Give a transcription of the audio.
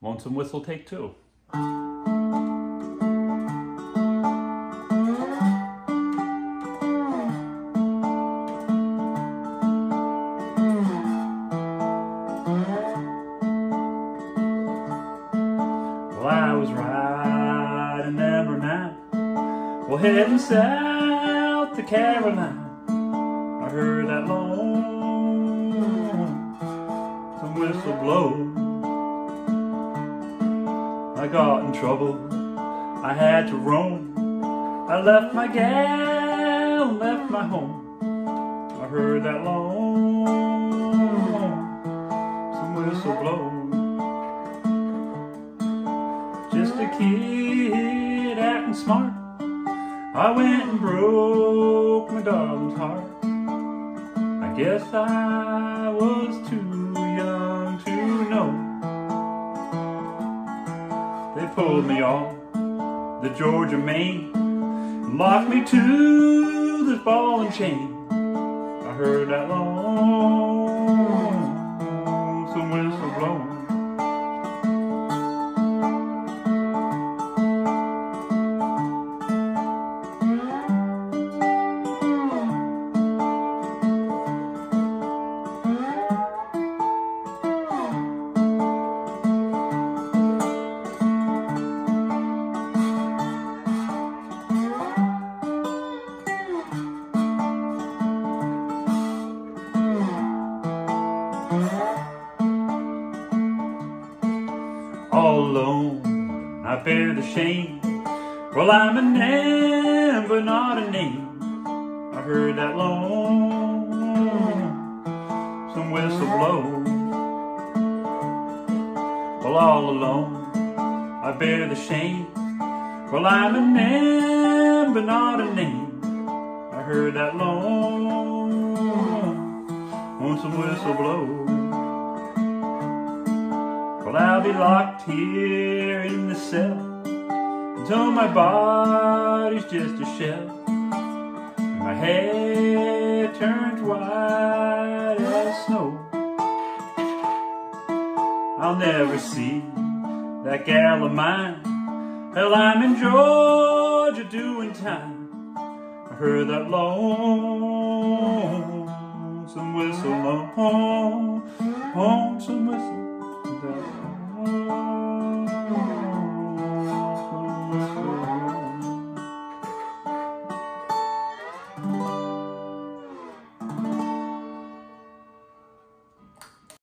Lonesome Whistle, take two. Well, I was riding number 9, well, heading south to Carolina. I heard that lonesome whistle blow. I got in trouble, I had to roam. I left my gal, left my home. I heard that lonesome whistle blow. Just a kid acting smart, I went and broke my darling's heart. I guess I was too young to know. They pulled me off the Georgia main and locked me to this ball and chain. I heard that lonesome whistle blow. All alone, I bear the shame. Well, I'm a man, but not a name. I heard that lonesome whistle blow. Well, all alone, I bear the shame. Well, I'm a man, but not a name. I heard that lonesome whistle blow. Well, I'll be locked here in the cell until my body's just a shell and my head turns white as snow. I'll never see that gal of mine. Hell, I'm in Georgia doing time. I heard that lonesome whistle, lonesome whistle.